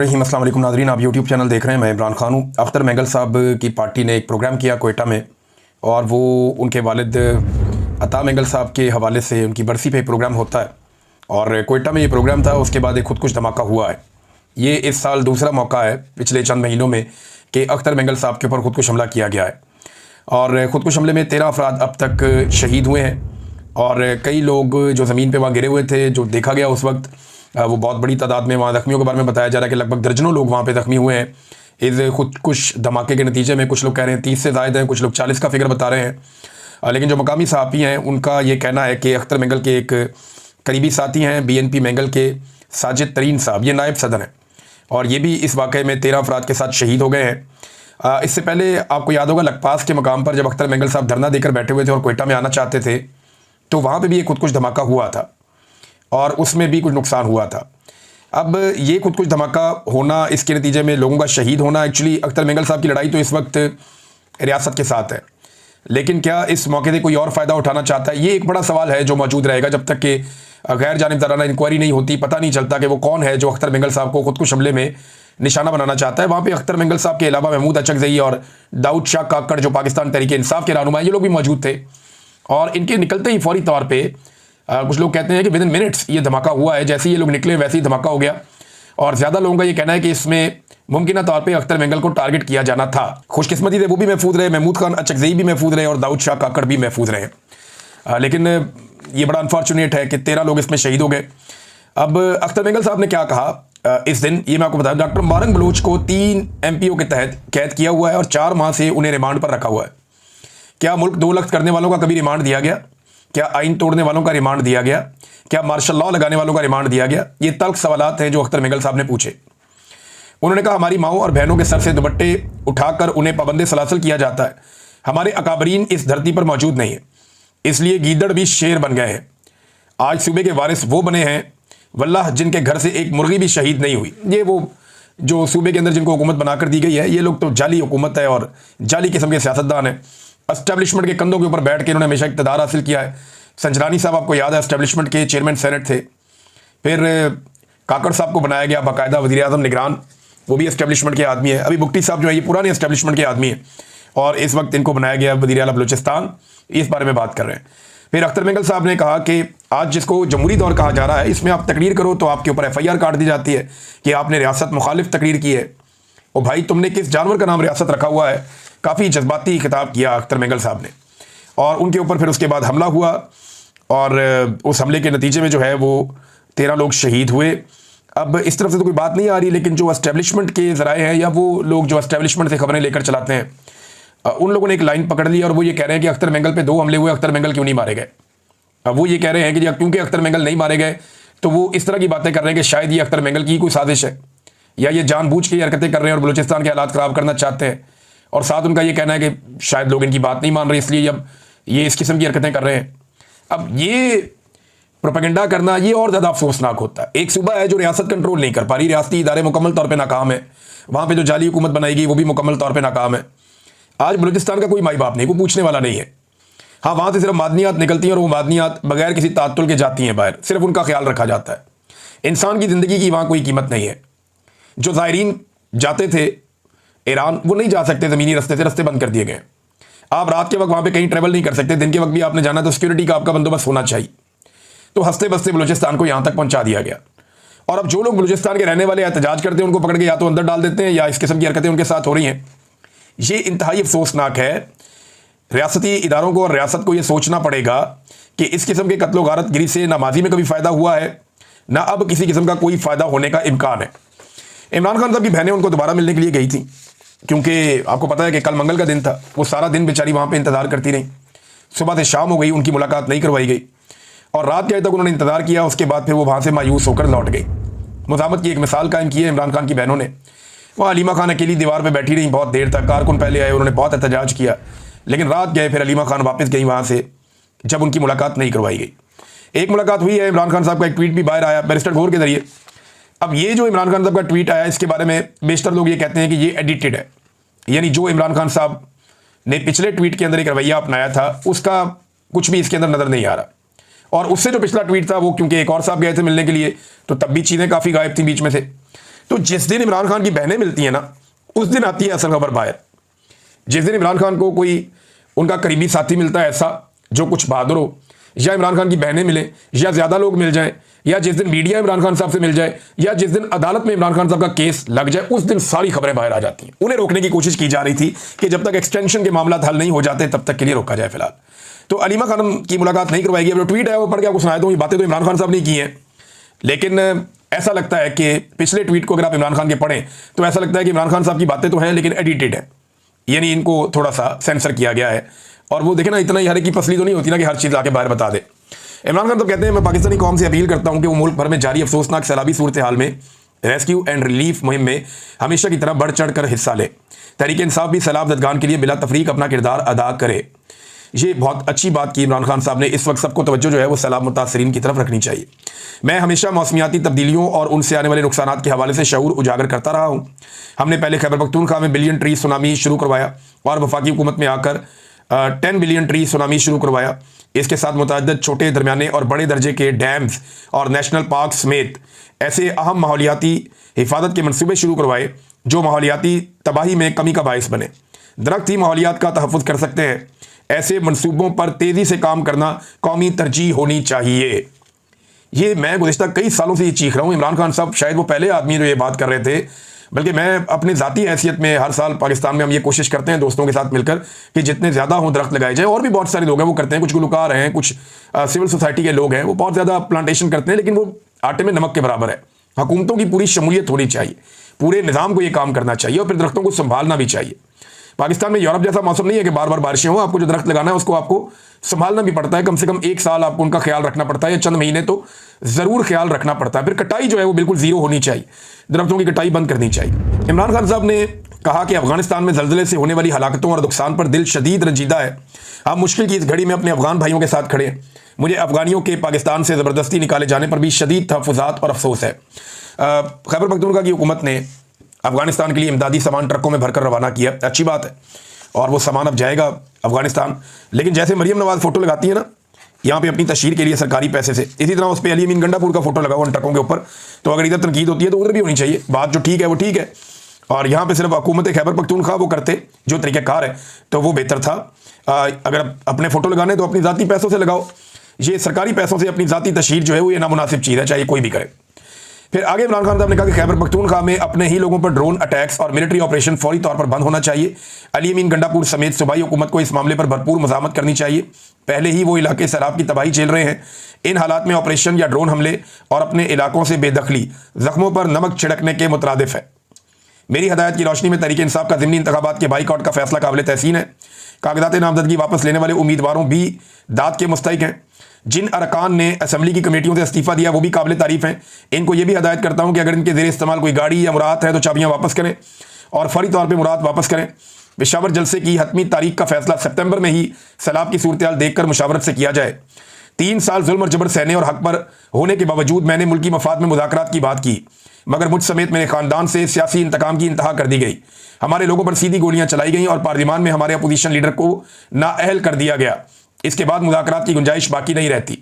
अस्सलाम वालेकुम नाज़रीन, आप यूट्यूब चैनल देख रहे हैं। मैं इमरान खान हूँ। अख्तर मेंगल साहब की पार्टी ने एक प्रोग्राम किया कोयटा में, और वो उनके वालिद अता मेंगल साहब के हवाले से उनकी बरसी पे प्रोग्राम होता है, और कोयटा में ये प्रोग्राम था। उसके बाद एक खुदकुश धमाका हुआ है। ये इस साल दूसरा मौका है पिछले चंद महीनों में कि अख्तर मेंगल साहब के ऊपर खुदकुश हमला किया गया है, और खुदकुश हमले में 13 अफराद अब तक शहीद हुए हैं, और कई लोग जो ज़मीन पे वहाँ गिरे हुए थे, जो देखा गया उस वक्त वो बहुत बड़ी तादाद में वहाँ ज़ख्मियों के बारे में बताया जा रहा है कि लगभग दर्जनों लोग वहाँ पे ज़ख्मी हुए हैं इस खुदकुश धमाके के नतीजे में। कुछ लोग कह रहे हैं 30 से ज़ायद हैं, कुछ लोग 40 का फिगर बता रहे हैं। लेकिन जो मकामी सहाफ़ी हैं उनका ये कहना है कि अख्तर मेंगल के एक करीबी साथी हैं BNP मेंगल के साजिद तरीन साहब, ये नायब सदर हैं, और ये भी इस वाक़े में 13 अफराद के साथ शहीद हो गए हैं। इससे पहले आपको याद होगा लखपास के मकाम पर जब अख्तर मेंगल साहब धरना देकर बैठे हुए थे और कोयटा में आना चाहते थे, तो वहाँ पे भी एक खुदकुश धमाका हुआ था, और उसमें भी कुछ नुकसान हुआ था। अब ये खुदकुश धमाका होना, इसके नतीजे में लोगों का शहीद होना, एक्चुअली अख्तर मेंगल साहब की लड़ाई तो इस वक्त रियासत के साथ है, लेकिन क्या इस मौके से कोई और फ़ायदा उठाना चाहता है, ये एक बड़ा सवाल है जो मौजूद रहेगा जब तक कि गैर जानिबदाराना इंक्वायरी नहीं होती। पता नहीं चलता कि वो कौन है जो अख्तर मेंगल साहब को खुदकुश हमले में निशाना बनाना चाहता है। वहाँ पे अख्तर मेंगल साहब के अलावा महमूद अचकज़ई और दाऊद शाह काकड़ जो पाकिस्तान तहरीक इंसाफ के रहनुमा, ये लोग भी मौजूद थे, और इनके निकलते ही फौरी तौर पर कुछ लोग कहते हैं कि विदिन मिनट्स ये धमाका हुआ है। जैसे ही ये लोग निकले वैसे ही धमाका हो गया, और ज़्यादा लोगों का ये कहना है कि इसमें मुमकिन तौर पे अख्तर मेंगल को टारगेट किया जाना था। खुशकिस्मती से वो भी महफूज रहे, महमूद खान अचकज़ई भी महफूज रहे, और दाऊद शाह काकड़ भी महफूज रहे। लेकिन ये बड़ा अनफॉर्चुनेट है कि 13 लोग इसमें शहीद हो गए। अब अख्तर मेंगल साहब ने क्या कहा इस दिन, ये मैं आपको बताऊँ। डॉक्टर मुबारक बलोच को 3 MPO के तहत कैद किया हुआ है, और 4 माह से उन्हें रिमांड पर रखा हुआ है। क्या मुल्क 2 लख्त करने वालों का कभी रिमांड दिया गया? क्या आइन तोड़ने वालों का रिमांड दिया गया? क्या मार्शल लॉ लगाने वालों का रिमांड दिया गया? ये तल्ख सवालात हैं जो अख्तर मेंगल साहब ने पूछे। उन्होंने कहा हमारी माओं और बहनों के सर से दुपट्टे उठाकर उन्हें पाबंदे सलासल किया जाता है। हमारे अकाबरीन इस धरती पर मौजूद नहीं है, इसलिए गीदड़ भी शेर बन गए हैं। आज सूबे के वारिस वो बने हैं वल्लाह जिनके घर से एक मुर्गी भी शहीद नहीं हुई। ये वो जो सूबे के अंदर जिनको हुकूमत बनाकर दी गई है, ये लोग तो जाली हुकूमत है और जाली किस्म के सियासतदान हैं। एस्टेब्लिशमेंट के कंधों के ऊपर बैठ के इन्होंने हमेशा इक़्तिदार हासिल किया है। संजरानी साहब आपको याद है एस्टेब्लिशमेंट के चेयरमैन सेनेट थे, फिर काकड़ साहब को बनाया गया बाकायदा वज़ीर आज़म निगरान, वो भी एस्टेब्लिशमेंट के आदमी है। अभी बुगटी साहब जो है ये पुराने एस्टेब्लिशमेंट के आदमी है, और इस वक्त इनको बनाया गया वज़ीर आला बलूचिस्तान। इस बारे में बात कर रहे हैं। फिर अख्तर मेंगल साहब ने कहा कि आज जिसको जमहूरी दौर कहा जा रहा है, इसमें आप तकरीर करो तो आपके ऊपर FIR काट दी जाती है कि आपने रियासत मुखालिफ तकरीर की है। ओ भाई, तुमने किस जानवर का नाम रियासत रखा हुआ है? काफ़ी जज्बाती खिताब किया अख्तर मेंगल साहब ने, और उनके ऊपर फिर उसके बाद हमला हुआ, और उस हमले के नतीजे में जो है वो 13 लोग शहीद हुए। अब इस तरफ से तो कोई बात नहीं आ रही, लेकिन जो एस्टेब्लिशमेंट के ज़राए हैं या वो लोग जो एस्टेब्लिशमेंट से खबरें लेकर चलाते हैं, उन लोगों ने एक लाइन पकड़ ली, और वो ये कह रहे हैं कि अख्तर मेंगल पे 2 हमले हुए, अख्तर मेंगल क्यों नहीं मारे गए। अब वो ये कह रहे हैं कि क्योंकि अख्तर मेंगल नहीं मारे गए, तो वो इस तरह की बातें कर रहे हैं कि शायद ये अख्तर मेंगल की कोई साजिश है, या ये जानबूझ के हरकतें कर रहे हैं और बलूचिस्तान के हालात ख़राब करना चाहते हैं। और साथ उनका ये कहना है कि शायद लोग इनकी बात नहीं मान रहे, इसलिए अब ये इस किस्म की हरकतें कर रहे हैं। अब ये प्रोपेगेंडा करना ये और ज़्यादा अफसोसनाक होता है। एक सूबा है जो रियासत कंट्रोल नहीं कर पा रही, रियासती इदारे मुकम्मल तौर पे नाकाम है, वहाँ पे जो जाली हुकूमत बनाई गई वो भी मुकम्मल तौर पे नाकाम है। आज बलूचिस्तान का कोई माई बाप नहीं, कोई पूछने वाला नहीं है। हाँ, वहाँ से सिर्फ मादनियात निकलती हैं, और वो मादनियात बगैर किसी तात्तुल के जाती हैं बाहर, सिर्फ उनका ख्याल रखा जाता है। इंसान की ज़िंदगी की वहाँ कोई कीमत नहीं है। जो ज़ायरीन जाते थे ईरान, वो नहीं जा सकते ज़मीनी रास्ते से, रास्ते बंद कर दिए गए। आप रात के वक्त वहाँ पे कहीं ट्रैवल नहीं कर सकते, दिन के वक्त भी आपने जाना तो सिक्योरिटी का आपका बंदोबस्त होना चाहिए। तो हंसते बसते बलूचिस्तान को यहाँ तक पहुँचा दिया गया, और अब जो लोग बलूचिस्तान के रहने वाले एहतजाज करते हैं उनको पकड़ के या तो अंदर डाल देते हैं, या इस किस्म की हरकतें उनके साथ हो रही हैं। ये इंतहाई अफसोसनाक है। रियासती इदारों को और रियासत को ये सोचना पड़ेगा कि इस किस्म के कत्लो गारत गिरी से ना माजी में कभी फ़ायदा हुआ है, ना अब किसी किस्म का कोई फ़ायदा होने का इम्कान है। इमरान खान साहब की बहनें उनको दोबारा मिलने के लिए गई थी, क्योंकि आपको पता है कि कल मंगल का दिन था। वो सारा दिन बेचारी वहाँ पे इंतज़ार करती रही, सुबह से शाम हो गई, उनकी मुलाकात नहीं करवाई गई, और रात के तक उन्होंने इंतज़ार किया। उसके बाद फिर वो वहाँ से मायूस होकर लौट गई। मुज़ाहमत की एक मिसाल कायम की है इमरान खान की बहनों ने। वहाँ अलीमा खान अकेली दीवार पर बैठी रही बहुत देर तक। कारकुन पहले आए, उन्होंने बहुत एहतजाज किया, लेकिन रात गए, फिर अलीमा खान वापस गई वहाँ से, जब उनकी मुलाकात नहीं करवाई गई। एक मुलाकात हुई है, इमरान खान साहब का एक ट्वीट भी बाहर आया बैरिस्टर गौर के जरिए। अब ये जो इमरान खान साहब का ट्वीट आया, इसके बारे में बेशतर लोग ये कहते हैं कि ये एडिटेड है, यानी जो इमरान खान साहब ने पिछले ट्वीट के अंदर एक रवैया अपनाया था उसका कुछ भी इसके अंदर नज़र नहीं आ रहा। और उससे जो पिछला ट्वीट था वो क्योंकि एक और साहब गए थे मिलने के लिए, तो तब भी चीज़ें काफ़ी गायब थी बीच में से। तो जिस दिन इमरान खान की बहनें मिलती हैं ना, उस दिन आती है असल खबर बाहर। जिस दिन इमरान खान को कोई उनका करीबी साथी मिलता है ऐसा जो कुछ बहादुर हो, या इमरान खान की बहनें मिलें, या ज़्यादा लोग मिल जाएं, या जिस दिन मीडिया इमरान खान साहब से मिल जाए, या जिस दिन अदालत में इमरान खान साहब का केस लग जाए, उस दिन सारी खबरें बाहर आ जाती हैं। उन्हें रोकने की कोशिश की जा रही थी कि जब तक एक्सटेंशन के मामला हल नहीं हो जाते तब तक के लिए रोका जाए फिलहाल। तो अलीमा खानम की मुलाकात नहीं करवाएगी। अब जो ट्वीट है वो पढ़ के आपको सुनाया, तो ये बातें तो इमरान खान साहब ने की हैं, लेकिन ऐसा लगता है कि पिछले ट्वीट को अगर आप इमरान खान के पढ़ें तो ऐसा लगता है कि इमरान खान साहब की बातें तो हैं लेकिन एडिटेड है, यानी इनको थोड़ा सा सेंसर किया गया है। और वो देखे ना, इतना ही हरे की पसली तो नहीं होती ना कि हर चीज़ आके बाहर बता दे। इमरान खान तो कहते हैं, मैं पाकिस्तानी कौम से अपील करता हूं कि वो मुल्क भर में जारी अफसोसनाक सैलाबी सूरत हाल में रेस्क्यू एंड रिलीफ मुहिम में हमेशा की तरह बढ़ चढ़ कर हिस्सा ले। तहरीक इंसाफ भी सैलाब ज़दगान के लिए बिला तफरीक अपना किरदार अदा करे। ये बहुत अच्छी बात की इमरान खान साहब ने। इस वक्त सबको तवज्जो जो है वो सैलाब मुतासरीन की तरफ रखनी चाहिए। मैं हमेशा मौसमियाती तब्दीलियों और उनसे आने वाले नुकसानात के हवाले से शऊर उजागर करता रहा हूँ। हमने पहले खैबर पख्तूनख्वा में बिलियन ट्री सुनामी शुरू करवाया और वफाकी हुकूमत में आकर 10 बिलियन ट्री सुनामी शुरू करवाया। इसके साथ मुतअद्दिद छोटे, दरमियाने और बड़े दर्जे के डैम्स और नेशनल पार्क समेत ऐसे अहम माहौलियाती हिफाजत के मनसूबे शुरू करवाए जो माहौलियाती तबाही में कमी का बायस बने। दरख्त ही माहौलियात का तहफ़्फ़ुज़ कर सकते हैं। ऐसे मनसूबों पर तेज़ी से काम करना कौमी तरजीह होनी चाहिए। ये मैं गुज़िश्ता कई सालों से ये चीख रहा हूँ। इमरान खान साहब शायद वो पहले आदमी जो ये बात कर रहे थे, बल्कि मैं अपनी ज़ाती हैसियत में हर साल पाकिस्तान में हम ये कोशिश करते हैं दोस्तों के साथ मिलकर कि जितने ज़्यादा हों दरख्त लगाए जाए। और भी बहुत सारे लोग हैं वो करते हैं, कुछ गुलकार हैं, कुछ सिविल सोसाइटी के लोग हैं, वो बहुत ज़्यादा प्लांटेशन करते हैं, लेकिन वो आटे में नमक के बराबर है। हुकूमतों की पूरी शमूलियत होनी चाहिए, पूरे निज़ाम को ये काम करना चाहिए और फिर दरख्तों को संभालना भी चाहिए। पाकिस्तान में यूरोप जैसा मौसम नहीं है कि बार बार बारिशें हों। आपको जो दरख्त लगाना है उसको आपको संभालना भी पड़ता है, कम से कम 1 साल आपको उनका ख्याल रखना पड़ता है, या चंद महीने तो ज़रूर ख्याल रखना पड़ता है। फिर कटाई जो है वो बिल्कुल ज़ीरो होनी चाहिए, दरख्तों की कटाई बंद करनी चाहिए। इमरान खान साहब ने कहा कि अफगानिस्तान में ज़लज़ले से होने वाली हलाकतों और नुकसान पर दिल शदीद रंजीदा है। हम मुश्किल की इस घड़ी में अपने अफगान भाइयों के साथ खड़े हैं। मुझे अफगानियों के पाकिस्तान से ज़बरदस्ती निकाले जाने पर भी शदीद तहफ़्फ़ुज़ात और अफसोस है। खैबर पख्तूनख्वा की हुकूमत ने अफगानिस्तान के लिए इमदादी सामान ट्रकों में भरकर रवाना किया, अच्छी बात है, और वो सामान अब जाएगा अफगानिस्तान। लेकिन जैसे मरियम नवाज फ़ोटो लगाती है ना यहाँ पे अपनी तशहीर के लिए सरकारी पैसे से, इसी तरह उस पर अली अमीन गंडापुर का फोटो लगा हुआ उन ट्रकों के ऊपर। तो अगर इधर तनकीद होती है तो उधर भी होनी चाहिए। बात जो ठीक है वो ठीक है, और यहाँ पे सिर्फ हुकूमत खैबर पख्तूनख्वा वो करते जो तरीक़ाकार है तो वो बेहतर था। अगर अपने फ़ोटो लगाने तो अपनी ज़ाती पैसों से लगाओ। ये सरकारी पैसों से अपनी ज़ाती तशहीर जो है वो ये नामुनासिब चीज़ है, चाहे कोई भी करे। फिर आगे इमरान खान साहब ने कहा कि खैबर पख्तूनख्वा में अपने ही लोगों पर ड्रोन अटैक्स और मिलिट्री ऑपरेशन फौरी तौर पर बंद होना चाहिए। अली अमीन गंडापुर समेत सूबाई हुकूमत को इस मामले पर भरपूर मज़ामत करनी चाहिए। पहले ही वो इलाके सैलाब की तबाही झेल रहे हैं। इन हालात में ऑपरेशन या ड्रोन हमले और अपने इलाकों से बेदखली जख्मों पर नमक छिड़कने के मुतरादिफ है। मेरी हदायत की रोशनी में तहरीक इंसाफ का ज़िमनी इंतखाबात के बाइकआउट का फैसला काबिल तहसीन है। कागजात नामजदगी वापस लेने वाले उम्मीदवारों भी दाद के मुस्तहिक हैं। जिन अरकान ने असम्बली की कमेटियों से इस्तीफ़ा दिया वो भी काबिल तारीफ़ हैं। इनको ये भी हदायत करता हूँ कि अगर इनके ज़ेर इस्तेमाल कोई गाड़ी या मुराद है तो चाबियाँ वापस करें और फौरी तौर पर मुराद वापस करें। पेशावर जलसे की हतमी तारीख का फैसला सितंबर में ही सैलाब की सूरत हाल देखकर मुशावरत से किया जाए। 3 साल जुल्म और जबर सहने और हक पर होने के बावजूद मैंने मुल्की मफाद में मुज़ाकरात की बात की, मगर मुझ समेत मेरे ख़ानदान से सियासी इंतकाम की इंतहा कर दी गई। हमारे लोगों पर सीधी गोलियां चलाई गईं और पार्लियामान में हमारे अपोजिशन लीडर को नाअहल कर दिया गया। इसके बाद मुज़ाकरात की गुंजाइश बाकी नहीं रहती।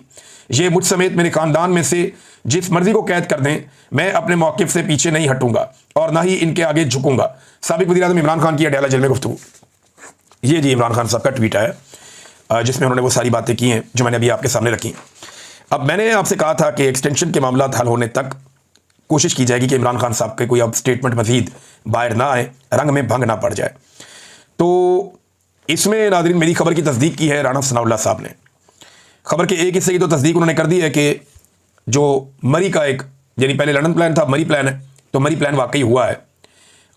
ये मुझ समेत मेरे ख़ानदान में से जिस मर्जी को कैद कर दें, मैं अपने मौक़िफ़ से पीछे नहीं हटूंगा और ना ही इनके आगे झुकूंगा। साबिक़ वज़ीर-ए-आज़म इमरान खान की अडयाला जेल में गुफ्तगू। ये जी इमरान खान साहब का ट्वीट है जिसमें उन्होंने वो सारी बातें की हैं जो मैंने अभी आपके सामने रखी। अब मैंने आपसे कहा था कि एक्सटेंशन के मामला हल होने तक कोशिश की जाएगी कि इमरान खान साहब के कोई अब स्टेटमेंट मज़ीद बाहर ना आए, रंग में भंग ना पड़ जाए। तो इसमें नाज़रीन मेरी खबर की तस्दीक की है राना सनाउल्लाह साहब ने। खबर के एक हिस्से की तो तस्दीक उन्होंने कर दी है कि जो मरी का एक, यानी पहले लंदन प्लान था, मरी प्लान है, तो मरी प्लान वाकई हुआ है।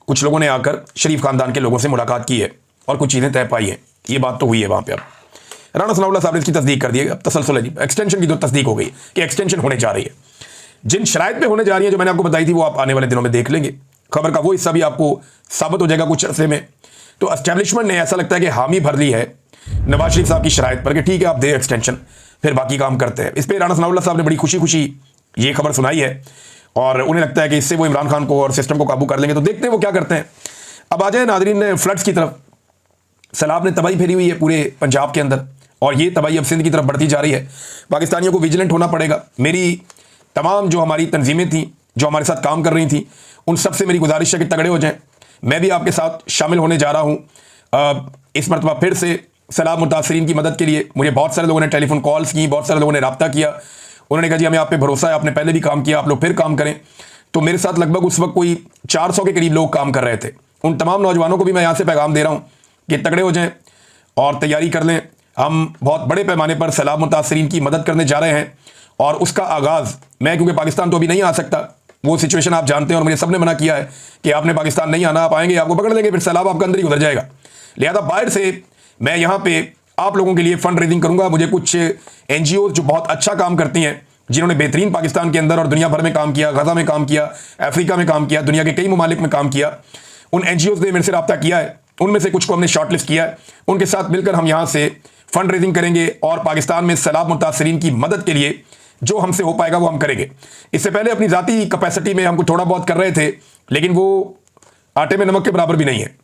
कुछ लोगों ने आकर शरीफ खानदान के लोगों से मुलाकात की है और कुछ चीज़ें तय पाई हैं। ये बात तो हुई है वहाँ पे। अब राना सनाउल्लाह साहब ने इसकी तस्दीक कर दी है। अब तसलसल है जी, एक्सटेंशन की तो तस्दीक हो गई कि एक्सटेंशन होने जा रही है। जिन शराइत पे होने जा रही है जो मैंने आपको बताई थी वो आप आने वाले दिनों में देख लेंगे। खबर का वो हिस्सा भी आपको साबित हो जाएगा कुछ अरसे में। तो एस्टेब्लिशमेंट ने ऐसा लगता है कि हामी भर ली है नवाज शरीफ साहब की शराइत पर कि ठीक है आप दे एक्सटेंशन, फिर बाकी काम करते हैं। इस पर राना सनाउल्लाह साहब ने बड़ी खुशी खुशी ये खबर सुनाई है और उन्हें लगता है कि इससे वो इमरान खान को और सिस्टम को काबू कर लेंगे। तो देखते हैं वो क्या करते हैं। अब आ जाए नाजरीन फ्लड्स की तरफ। सैलाब ने तबाही फेरी हुई है पूरे पंजाब के अंदर और ये तबाही अब सिंध की तरफ बढ़ती जा रही है। पाकिस्तानियों को विजिलेंट होना पड़ेगा। मेरी तमाम जो हमारी तंजीमें थी जो हमारे साथ काम कर रही थी, उन सब से मेरी गुजारिश है कि तगड़े हो जाएं। मैं भी आपके साथ शामिल होने जा रहा हूँ इस मरतबा फिर से सैलाब मुतासरीन की मदद के लिए। मुझे बहुत सारे लोगों ने टेलीफोन कॉल्स की, बहुत सारे लोगों ने रब्ता किया। उन्होंने कहा जी हमें आप पे भरोसा है, आपने पहले भी काम किया, आप लोग फिर काम करें। तो मेरे साथ लगभग उस वक्त कोई 400 के करीब लोग काम कर रहे थे। उन तमाम नौजवानों को भी मैं यहाँ से पैगाम दे रहा हूँ कि तगड़े हो जाएं और तैयारी कर लें। हम बहुत बड़े पैमाने पर सैलाब मुतासरीन की मदद करने जा रहे हैं और उसका आगाज़ मैं, क्योंकि पाकिस्तान तो अभी नहीं आ सकता, वो सिचुएशन आप जानते हैं और मुझे सबने मना किया है कि आपने पाकिस्तान नहीं आना, आप आएंगे आपको पकड़ लेंगे, फिर सैलाब आपका अंदर ही गुजर जाएगा। लिहाजा बाहर से मैं यहाँ पे आप लोगों के लिए फंड रेजिंग करूंगा। मुझे कुछ NGO जो बहुत अच्छा काम करती हैं, जिन्होंने बेहतरीन पाकिस्तान के अंदर और दुनिया भर में काम किया, गजा में काम किया, अफ्रीका में काम किया, दुनिया के कई ममालिक में काम किया, उन NGOs ने मेरे से रब्ता किया है। उनमें से कुछ को हमने शॉर्टलिस्ट किया है। उनके साथ मिलकर हम यहाँ से फंड रेजिंग करेंगे और पाकिस्तान में सैलाब मुतासरीन की मदद के लिए जो हमसे हो पाएगा वो हम करेंगे। इससे पहले अपनी ज़ाती कैपेसिटी में हमको थोड़ा बहुत कर रहे थे, लेकिन वो आटे में नमक के बराबर भी नहीं है।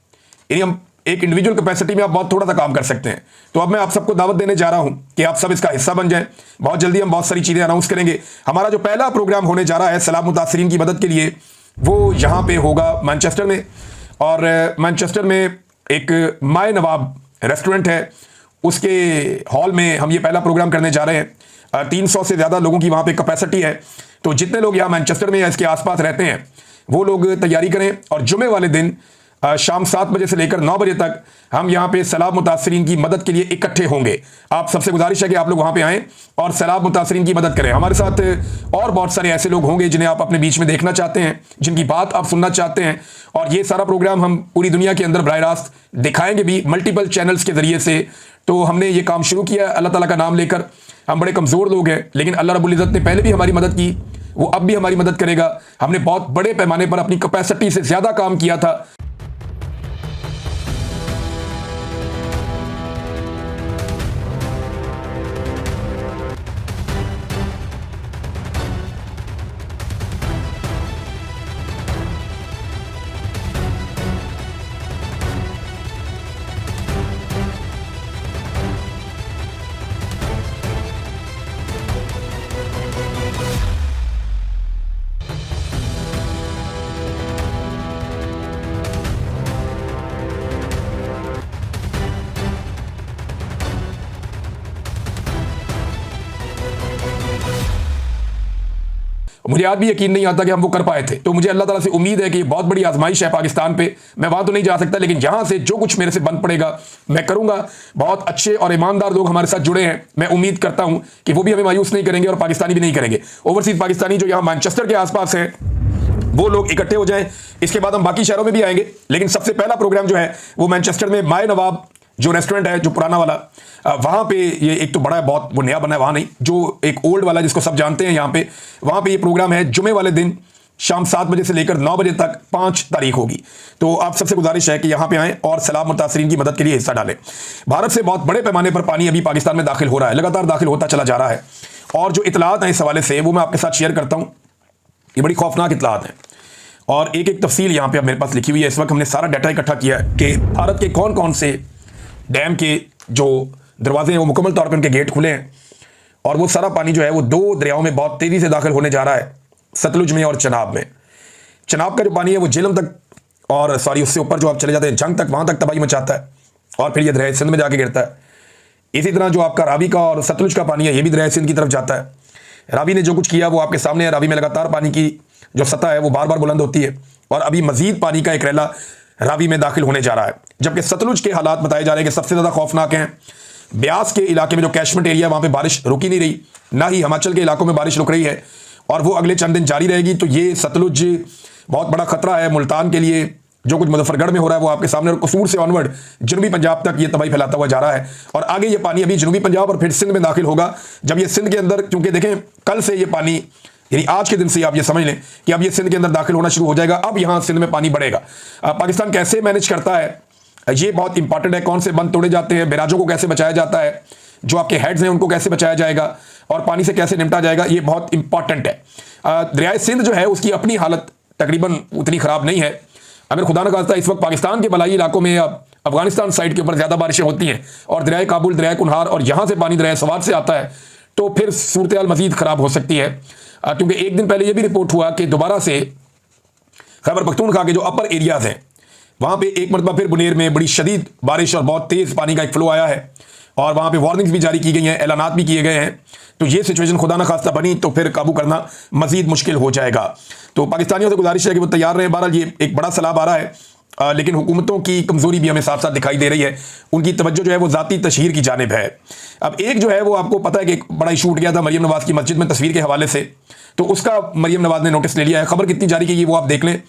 यानी हम एक इंडिविजुअल कैपेसिटी में आप बहुत थोड़ा सा काम कर सकते हैं। तो अब मैं आप सबको दावत देने जा रहा हूं कि आप सब इसका हिस्सा बन जाएं। बहुत जल्दी हम बहुत सारी चीज़ें अनाउंस करेंगे। हमारा जो पहला प्रोग्राम होने जा रहा है सैलाब मुतासरीन की मदद के लिए, वो यहाँ पे होगा मैनचेस्टर में। और मैनचेस्टर में एक माए नवाब रेस्टोरेंट है, उसके हॉल में हम ये पहला प्रोग्राम करने जा रहे हैं। 300 से ज़्यादा लोगों की वहाँ पे कैपेसिटी है। तो जितने लोग यहाँ मैनचेस्टर में या इसके आसपास रहते हैं वो लोग तैयारी करें और जुमे वाले दिन शाम 7 बजे से लेकर 9 बजे तक हम यहाँ पे सैलाब मुतासरीन की मदद के लिए इकट्ठे होंगे। आप सबसे गुजारिश है कि आप लोग वहाँ पे आएँ और सैलाब मुतासरीन की मदद करें। हमारे साथ और बहुत सारे ऐसे लोग होंगे जिन्हें आप अपने बीच में देखना चाहते हैं, जिनकी बात आप सुनना चाहते हैं। और ये सारा प्रोग्राम हम पूरी दुनिया के अंदर बराह रास्त दिखाएंगे भी मल्टीपल चैनल्स के ज़रिए से। तो हमने ये काम शुरू किया अल्लाह ताला का नाम लेकर। हम बड़े कमज़ोर लोग हैं, लेकिन अल्लाह रब्बुल इज़्ज़त ने पहले भी हमारी मदद की, वो अब भी हमारी मदद करेगा। हमने बहुत बड़े पैमाने पर अपनी कैपेसिटी से ज़्यादा काम किया था। मुझे आज भी यकीन नहीं आता कि हम वो कर पाए थे। तो मुझे अल्लाह ताला से उम्मीद है कि बहुत बड़ी आजमाइश है पाकिस्तान पे। मैं वहां तो नहीं जा सकता, लेकिन यहां से जो कुछ मेरे से बन पड़ेगा मैं करूंगा। बहुत अच्छे और ईमानदार लोग हमारे साथ जुड़े हैं। मैं उम्मीद करता हूं कि वो भी हमें मायूस नहीं करेंगे और पाकिस्तानी भी नहीं करेंगे। ओवरसीज पाकिस्तानी जो यहाँ मैनचेस्टर के आसपास है वो लोग इकट्ठे हो जाएं। इसके बाद हम बाकी शहरों में भी आएंगे, लेकिन सबसे पहला प्रोग्राम जो है वो मैनचेस्टर में माए नवाब जो रेस्टोरेंट है, जो पुराना वाला, वहाँ पे ये एक तो बड़ा है बहुत, वो नया बना है वहाँ नहीं, जो एक ओल्ड वाला जिसको सब जानते हैं यहाँ पे, वहाँ पे ये प्रोग्राम है। जुमे वाले दिन शाम 7 बजे से लेकर 9 बजे तक 5 तारीख होगी। तो आप सबसे गुजारिश है कि यहाँ पे आएँ और सैलाब मुतासरीन की मदद के लिए हिस्सा डालें। भारत से बहुत बड़े पैमाने पर पानी अभी पाकिस्तान में दाखिल हो रहा है, लगातार दाखिल होता चला जा रहा है। और जो इतलात हैं इस हवाले से वो मैं आपके साथ शेयर करता हूँ। ये बड़ी खौफनाक इतलात हैं और एक एक तफसील यहाँ पे मेरे पास लिखी हुई है। इस वक्त हमने सारा डाटा इकट्ठा किया है कि भारत के कौन कौन से डैम के जो दरवाजे हैं वो मुकम्मल तौर पर उनके गेट खुले हैं और वो सारा पानी जो है वो 2 दरियाओं में बहुत तेज़ी से दाखिल होने जा रहा है, सतलुज में और चनाब में। चनाब का जो पानी है वो झेलम तक और उससे ऊपर जो आप चले जाते हैं जंग तक, वहाँ तक तबाही मचाता है और फिर ये दरिया सिंध में जाके गिरता है। इसी तरह जो आपका रावी का और सतलुज का पानी है ये भी दरिया सिंध की तरफ जाता है। रावी ने जो कुछ किया वो आपके सामने है। रावी में लगातार पानी की जो सतह है वो बार बार बुलंद होती है और अभी मजीद पानी का एक रैला रावी में दाखिल होने जा रहा है। जबकि सतलुज के हालात बताए जा रहे हैं कि सबसे ज़्यादा खौफनाक हैं। ब्यास के इलाके में जो कैशमेंट एरिया वहाँ पे बारिश रुकी नहीं रही, ना ही हिमाचल के इलाकों में बारिश रुक रही है और वो अगले चंद दिन जारी रहेगी। तो ये सतलुज बहुत बड़ा खतरा है मुल्तान के लिए। जो कुछ मुजफ्फरगढ़ में हो रहा है वो आपके सामने, और कसूर से ऑनवर्ड जनूबी पंजाब तक ये तबाही फैलाता हुआ जा रहा है और आगे ये पानी अभी जनूबी पंजाब और फिर सिंध में दाखिल होगा। जब ये सिंध के अंदर, क्योंकि देखें कल से ये पानी, यानी आज के दिन से आप ये समझ लें कि अब ये सिंध के अंदर दाखिल होना शुरू हो जाएगा। अब यहाँ सिंध में पानी बढ़ेगा। पाकिस्तान कैसे मैनेज करता है ये बहुत इंपॉर्टेंट है। कौन से बंद तोड़े जाते हैं, बैराजों को कैसे बचाया जाता है, जो आपके हेड्स हैं उनको कैसे बचाया जाएगा और पानी से कैसे निपटा जाएगा, ये बहुत इंपॉर्टेंट है। दरियाए सिंध जो है उसकी अपनी हालत तकरीबन उतनी ख़राब नहीं है। अगर खुदा न खास्ता इस वक्त पाकिस्तान के बलाई इलाकों में या अफगानिस्तान साइड के ऊपर ज़्यादा बारिशें होती हैं और दरियाए काबुल, दरियाए कुनहार और यहाँ से पानी दरियाए सवात से आता है तो फिर सूरत हाल मज़ीद ख़राब हो सकती है। क्योंकि एक दिन पहले यह भी रिपोर्ट हुआ कि दोबारा से खैबर पख्तूनख्वा के जो अपर एरियाज हैं वहां पे एक मरतबा फिर बुनेर में बड़ी शदीद बारिश और बहुत तेज पानी का एक फ्लो आया है और वहां पे वार्निंग्स भी जारी की गई हैं, ऐलानात भी किए गए हैं। तो ये सिचुएशन खुदा न खास्ता बनी तो फिर काबू करना मजीद मुश्किल हो जाएगा। तो पाकिस्तानियों से गुजारिश है कि वो तैयार रहें। बहरहाल ये एक बड़ा सैलाब आ रहा है, लेकिन हुकूमतों की कमजोरी भी हमें साथ साथ दिखाई दे रही है। उनकी तवज्जो जो है वो ज़ाती तशहीर की जानिब है। अब एक जो है वो आपको पता है कि एक बड़ा इशू उठ गया था मरियम नवाज की मस्जिद में तस्वीर के हवाले से, तो उसका मरियम नवाज ने नोटिस ले लिया है। खबर कितनी जारी की वो आप देख लें।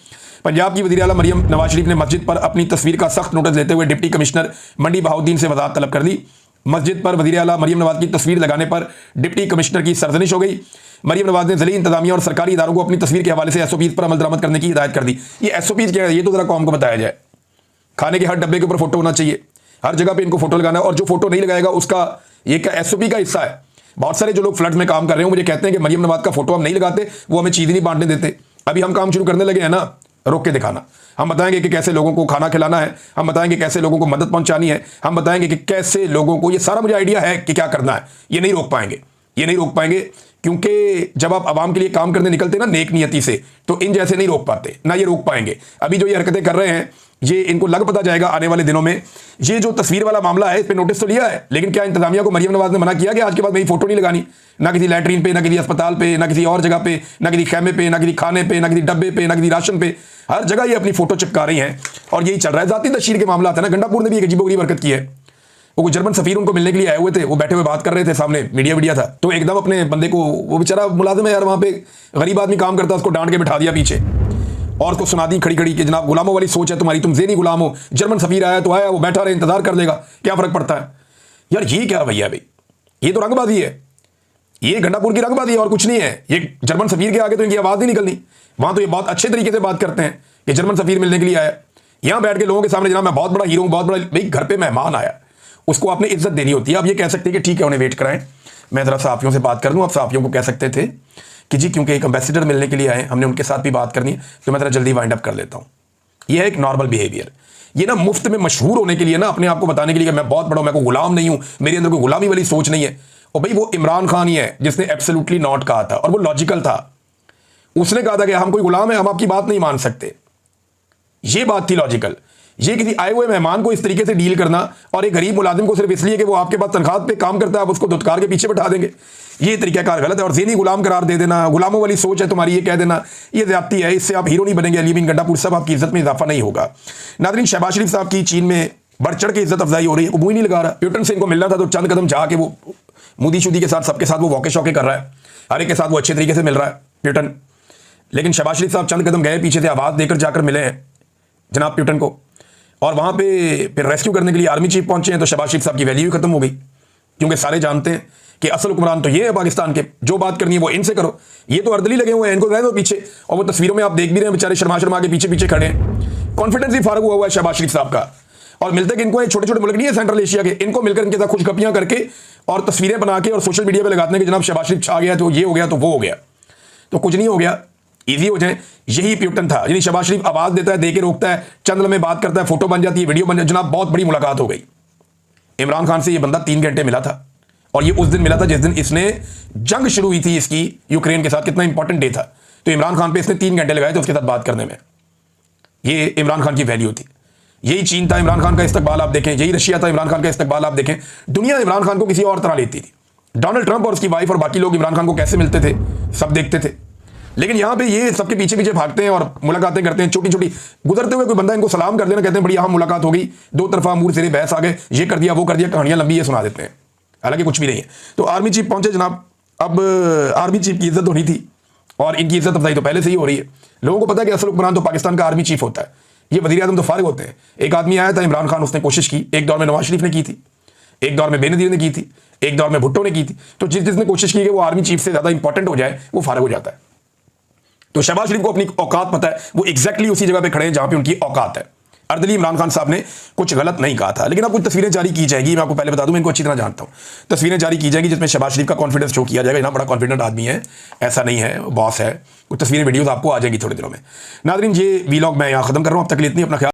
पंजाब की वज़ीर आला मरियम नवाज शरीफ ने मस्जिद पर अपनी तस्वीर का सख्त नोटिस लेते हुए डिप्टी कमिश्नर मंडी बहाउद्दीन से वजाहत तलब कर दी। मस्जिद पर वज़ीर आला मरियम नवाज की तस्वीर लगाने पर डिप्टी कमिश्नर की सरजनिश हो गई। मरियम नवाज ने ज़िली इंतजामिया और सरकारी इदारों को अपनी तस्वीर के हवाले से SOPs पर अमल दरामद करने की हिदायत कर दी। ये SOPs क्या है ये तो ज़रा कौम को बताया जाए। खाने के हर डब्बे के ऊपर फोटो होना चाहिए, हर जगह पे इनको फोटो लगाना है, और जो फोटो नहीं लगाएगा उसका ये क्या SOP का हिस्सा है। बहुत सारे जो लोग फ्लड्स में काम कर रहे हैं मुझे कहते हैं कि मरियम नवाज का फोटो हम नहीं लगाते, वो हमें चीज़ नहीं बांटने देते। अभी हम काम शुरू करने लगे हैं ना, रोक के दिखाना। हम बताएंगे कि कैसे लोगों को खाना खिलाना है, हम बताएंगे कैसे लोगों को मदद पहुंचानी है, हम बताएंगे कि कैसे लोगों को, ये सारा मुझे आइडिया है कि क्या करना है। ये नहीं रोक पाएंगे, ये नहीं रोक पाएंगे, क्योंकि जब आप आवाम के लिए काम करने निकलते ना नेक नियति से, तो इन जैसे नहीं रोक पाते, ना ये रोक पाएंगे। अभी जो ये हरकतें कर रहे हैं ये इनको लग पता जाएगा आने वाले दिनों में। ये जो तस्वीर वाला मामला है इस पर नोटिस तो लिया है, लेकिन क्या इंतजामिया को मरियम नवाज ने मना किया कि आज के बाद मेरी फोटो नहीं लगानी, ना किसी लैट्रीन पे, ना किसी अस्पताल पे, ना किसी और जगह पे, ना किसी खेमे पे, ना किसी खाने पे, ना किसी डब्बे पे, ना किसी राशन पे, हर जगह ये अपनी फोटो चिपका रही हैं और यही चल रहा है। जाती तशहीर के मामला है ना। गंडापुर ने भी एक अजीबोगरीब हरकत की है। वो जर्मन सफीर उनको मिलने के लिए आए हुए थे, वो बैठे हुए बात कर रहे थे, सामने मीडिया था, तो एकदम अपने बंदे को, वो बेचारा मुलाजिम है यार वहां पे, गरीब आदमी काम करता है, उसको डांट के बिठा दिया पीछे और उसको सुना दी खड़ी खड़ी कि जनाब गुलामों वाली सोच है तुम्हारी, तुम ज़ेनी गुलाम हो, जर्मन सफीर आया तो आया, वो बैठा रहे, इंतजार कर लेगा, क्या फर्क पड़ता है यार। ये क्या भैया भाई, ये तो रंगबाजी है, ये गंडापुर की रंगबाजी है और कुछ नहीं है। ये जर्मन सफीर के आगे तो इनकी आवाज़ नहीं निकलनी। वहां तो ये बहुत अच्छे तरीके से बात करते हैं कि जर्मन सफीर मिलने के लिए आया, यहां बैठ के लोगों के सामने जनाब मैं बहुत बड़ा हीरो हूं, बहुत बड़ा, भाई घर पे मेहमान आया, उसको आपने इज्जत देनी होती है। आप ये कह सकते हैं कि ठीक है उन्हें वेट कराएं, मैं जरा सहाफ़ियों से बात कर लूँ। आप सहाफ़ियों को कह सकते थे कि जी क्योंकि एक एम्बेसडर मिलने के लिए आए, हमने उनके साथ भी बात करनी है, तो मैं जरा जल्दी वाइंड अप कर लेता हूँ। यह है एक नॉर्मल बिहेवियर। ये ना मुफ्त में मशहूर होने के लिए ना, अपने आप को बताने के लिए कि मैं बहुत बड़ा, मैं कोई गुलाम नहीं हूँ, मेरे अंदर कोई गुलामी वाली सोच नहीं है। और भाई वो इमरान खान ही है जिसने एब्सोल्युटली नॉट कहा था, और वो लॉजिकल था। उसने कहा था कि हम कोई गुलाम है, हम आपकी बात नहीं मान सकते, ये बात थी लॉजिकल। ये किसी आए हुए मेहमान को इस तरीके से डील करना, और एक गरीब मुलाजिम को सिर्फ इसलिए कि वो आपके पास तनख्वाह पे काम करता है आप उसको धुतकार के पीछे बैठा देंगे, ये तरीकाकार गलत है। और ज़ेनी गुलाम करार दे देना, गुलामों वाली सोच है तुम्हारी, ये कह देना, ये ज़्यादती है। इससे आप हीरो नहीं बनेंगे। अली बिन गंडापुर साहब आपकी इज्जत में इजाफा नहीं होगा। नाज़रीन, शहबाज शरीफ साहब की चीन में बढ़ चढ़ के इज्जत अफजाई हो रही है, मुंह ही नहीं लगा रहा। प्यूटन से इनको मिलना था तो चंद कदम जाके वो मोदी शुदी के साथ सबके साथ वो वॉके शौके कर रहा है, हर एक के साथ वो अच्छे तरीके से मिल रहा है प्यूटन। लेकिन शहबाज शरीफ साहब चंद कदम गए पीछे से, आवाज़ देकर जाकर मिले हैं जनाब प्यूटन को, और वहाँ पे फिर रेस्क्यू करने के लिए आर्मी चीफ पहुंचे हैं। तो शहबाज शरीफ साहब की वैल्यू खत्म हो गई, क्योंकि सारे जानते हैं कि असल हुक्मरान तो ये है पाकिस्तान के, जो बात करनी है वो इनसे करो। ये तो अर्दली लगे हुए हैं, इनको रहने दो पीछे। और वो तस्वीरों में आप देख भी रहे हैं बेचारे शर्मा शर्मा के पीछे पीछे खड़े हैं। कॉन्फिडेंस ही फारग हुआ है शहबाज शरीफ साहब का। और मिलते कि इनको छोटे छोटे मुल्क नहीं है सेंट्रल एशिया के, इनको मिलकर इनके साथ खुशगपियां करके और तस्वीरें बना के और सोशल मीडिया पर लगाते हैं कि जनाब शहबाज शरीफ छा गया, तो ये हो गया, तो वो हो गया। तो कुछ नहीं हो गया, ईजी हो जाए। यही प्यूटन था, यानी शहबाज शरीफ आवाज देता है, दे के रोकता है, चंद लम्हे बात करता है, फोटो बन जाती है, वीडियो बन जाती है। जनाब बहुत बड़ी मुलाकात हो गई। इमरान खान से ये बंदा 3 घंटे मिला था, और ये उस दिन मिला था जिस दिन इसने जंग शुरू हुई थी इसकी यूक्रेन के साथ। कितना इंपॉर्टेंट डे था, तो इमरान खान पे इसने 3 घंटे लगाए थे उसके साथ बात करने में। ये इमरान खान की वैल्यू थी। यही चीन था इमरान खान का इस्तकबाल आप देखें, यही रशिया था इमरान खान का इस्तकबाल आप देखें। दुनिया इमरान खान को किसी और तरह लेती थी। डोनाल्ड ट्रंप और उसकी वाइफ और बाकी लोग इमरान खान को कैसे मिलते थे सब देखते थे। लेकिन यहां पे ये सबके पीछे पीछे भागते हैं और मुलाकातें करते हैं, छोटी छोटी गुजरते हुए कोई बंदा इनको सलाम कर देना, कहते हैं बड़ी अहम मुलाकात हो गई, 2 तरफा मूड सिरे बहस आ गए, ये कर दिया वो कर दिया, कहानियां लंबी ये सुना देते हैं, हालांकि कुछ भी नहीं है। तो आर्मी चीफ पहुंचे जनाब। अब आर्मी चीफ की इज्जत होनी थी, और इनकी इज्जत अफजाई तो पहले से ही हो रही है। लोगों को पता है कि असल हुक्मरान तो पाकिस्तान का आर्मी चीफ होता है, ये वज़ीर आज़म तो फारिग होते हैं। एक आदमी आया था इमरान खान, उसने कोशिश की, एक दौर में नवाज शरीफ ने की थी, एक दौर में बेनज़ीर ने की थी, एक दौर में भुट्टो ने की थी। तो जिसने कोशिश की कि वो आर्मी चीफ से ज़्यादा इंपॉर्टेंट हो जाए, वो फारिग हो जाता है। तो शहबाज शरीफ को अपनी औकात पता है, वो एग्जैक्टली उसी जगह पे खड़े हैं जहां पे उनकी औकात है। अर्दली इमरान खान साहब ने कुछ गलत नहीं कहा था, लेकिन अब कुछ तस्वीरें जारी की जाएगी। मैं आपको पहले बता दूं, मैं इनको अच्छी तरह जानता हूं। तस्वीरें जारी की जाएगी जिसमें शहबाज शरीफ का कॉन्फिडेंस शो किया जाएगा, इतना बड़ा कॉन्फिडेंट आदमी है, ऐसा नहीं है, बॉस है। कुछ तस्वीरें वीडियोस आपको आ जाएगी थोड़े दिनों में। नाज़रीन, ये वीलॉग मैं यहाँ खत्म कर रहा हूँ। अब तक के लिए इतनी, अपना ख्याल